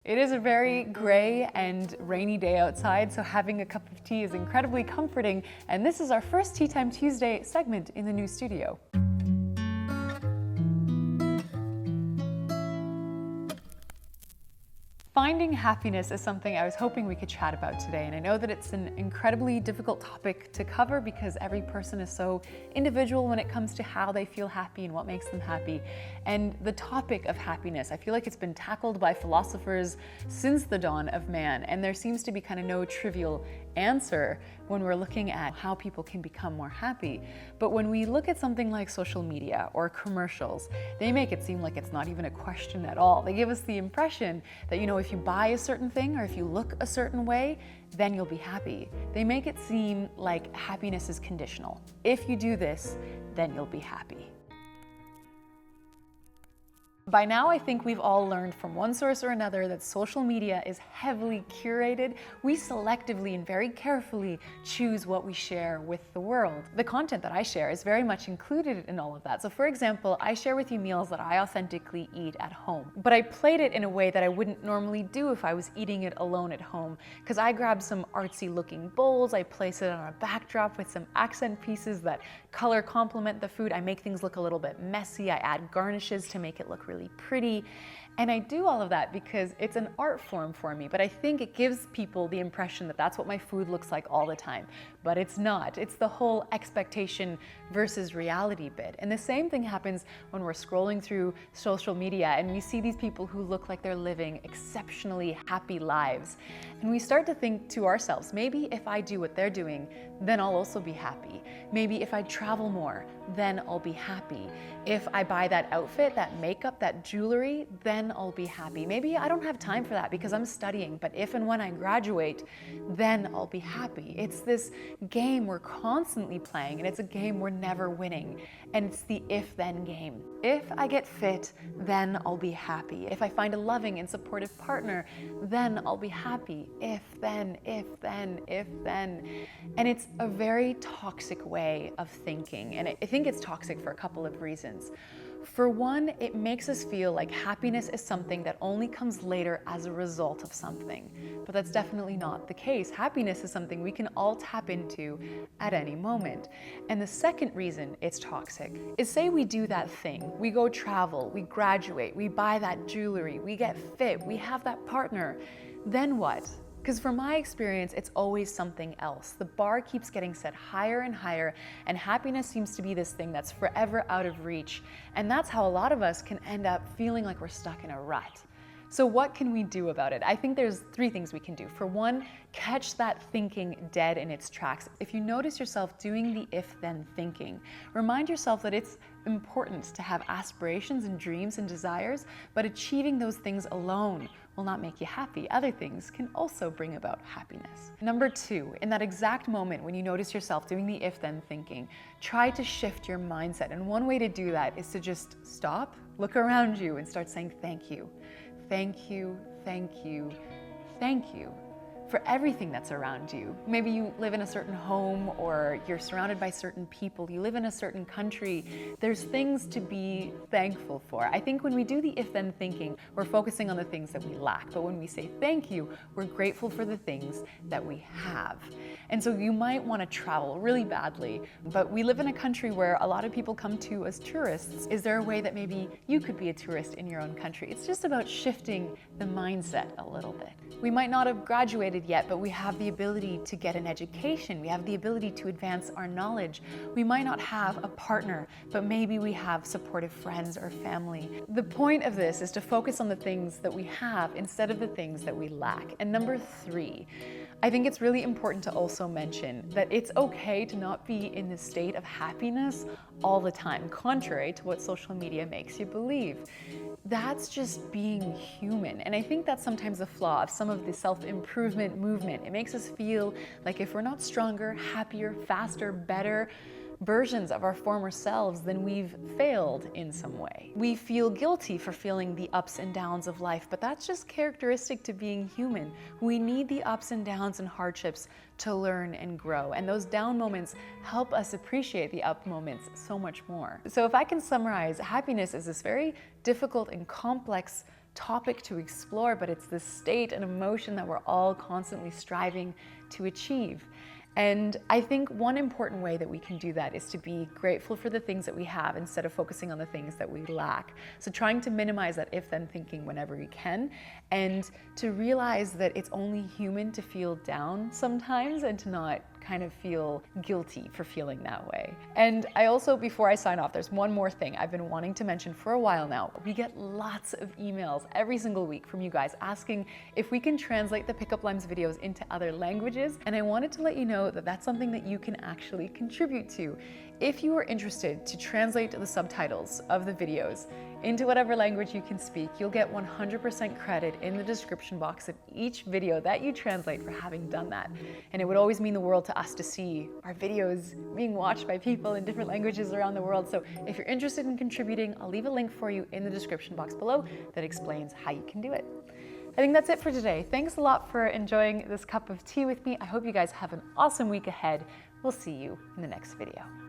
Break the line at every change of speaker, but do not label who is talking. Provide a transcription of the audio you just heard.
It is a very gray and rainy day outside, so having a cup of tea is incredibly comforting, and this is our first Tea Time Tuesday segment in the new studio. Finding happiness is something I was hoping we could chat about today, and I know that it's an incredibly difficult topic to cover because every person is so individual when it comes to how they feel happy and what makes them happy. And the topic of happiness, I feel like it's been tackled by philosophers since the dawn of man, and there seems to be kind of no trivial answer when we're looking at how people can become more happy. But when we look at something like social media or commercials, they make it seem like it's not even a question at all. They give us the impression that, if you buy a certain thing or if you look a certain way, then you'll be happy. They make it seem like happiness is conditional. If you do this, then you'll be happy. By now, I think we've all learned from one source or another that social media is heavily curated. We selectively and very carefully choose what we share with the world. The content that I share is very much included in all of that. So for example, I share with you meals that I authentically eat at home, but I played it in a way that I wouldn't normally do if I was eating it alone at home, because I grab some artsy looking bowls, I place it on a backdrop with some accent pieces that color complement the food. I make things look a little bit messy. I add garnishes to make it look really pretty. And I do all of that because it's an art form for me, but I think it gives people the impression that that's what my food looks like all the time. But it's not. It's the whole expectation versus reality bit. And the same thing happens when we're scrolling through social media and we see these people who look like they're living exceptionally happy lives. And we start to think to ourselves, maybe if I do what they're doing, then I'll also be happy. Maybe if I travel more, then I'll be happy. If I buy that outfit, that makeup, that jewelry, then I'll be happy. Maybe I don't have time for that because I'm studying, but if and when I graduate, then I'll be happy. It's this game we're constantly playing, and it's a game we're never winning. And it's the if-then game. If I get fit, then I'll be happy. If I find a loving and supportive partner, then I'll be happy. If then. And it's a very toxic way of thinking. And I think it's toxic for a couple of reasons. For one, it makes us feel like happiness is something that only comes later as a result of something. But that's definitely not the case. Happiness is something we can all tap into at any moment. And the second reason it's toxic is, say we do that thing. We go travel, we graduate, we buy that jewelry, we get fit, we have that partner. Then what? Because from my experience, it's always something else. The bar keeps getting set higher and higher, and happiness seems to be this thing that's forever out of reach. And that's how a lot of us can end up feeling like we're stuck in a rut. So what can we do about it? I think there's 3 things we can do. For one, catch that thinking dead in its tracks. If you notice yourself doing the if-then thinking, remind yourself that it's important to have aspirations and dreams and desires, but achieving those things alone will not make you happy. Other things can also bring about happiness. Number 2, in that exact moment when you notice yourself doing the if-then thinking, try to shift your mindset. And one way to do that is to just stop, look around you, and start saying thank you. Thank you, thank you, thank you for everything that's around you. Maybe you live in a certain home, or you're surrounded by certain people, you live in a certain country. There's things to be thankful for. I think when we do the if-then thinking, we're focusing on the things that we lack. But when we say thank you, we're grateful for the things that we have. And so you might want to travel really badly, but we live in a country where a lot of people come to as tourists. Is there a way that maybe you could be a tourist in your own country? It's just about shifting the mindset a little bit. We might not have graduated yet, but we have the ability to get an education. We have the ability to advance our knowledge. We might not have a partner, but maybe we have supportive friends or family. The point of this is to focus on the things that we have instead of the things that we lack. And number 3, I think it's really important to also mention that it's okay to not be in this state of happiness all the time, contrary to what social media makes you believe. That's just being human. And I think that's sometimes a flaw of some of the self-improvement movement. It makes us feel like if we're not stronger, happier, faster, better versions of our former selves, then we've failed in some way. We feel guilty for feeling the ups and downs of life, but that's just characteristic to being human. We need the ups and downs and hardships to learn and grow, and those down moments help us appreciate the up moments so much more. So if I can summarize, happiness is this very difficult and complex topic to explore, but it's this state and emotion that we're all constantly striving to achieve. And I think one important way that we can do that is to be grateful for the things that we have instead of focusing on the things that we lack. So trying to minimize that if-then thinking whenever we can, and to realize that it's only human to feel down sometimes and to not kind of feel guilty for feeling that way. And I also, before I sign off, there's one more thing I've been wanting to mention for a while now. We get lots of emails every single week from you guys asking if we can translate the Pickup Lines videos into other languages, and I wanted to let you know that that's something that you can actually contribute to. If you are interested to translate the subtitles of the videos into whatever language you can speak, you'll get 100% credit in the description box of each video that you translate for having done that. And it would always mean the world to us to see our videos being watched by people in different languages around the world. So if you're interested in contributing, I'll leave a link for you in the description box below that explains how you can do it. I think that's it for today. Thanks a lot for enjoying this cup of tea with me. I hope you guys have an awesome week ahead. We'll see you in the next video.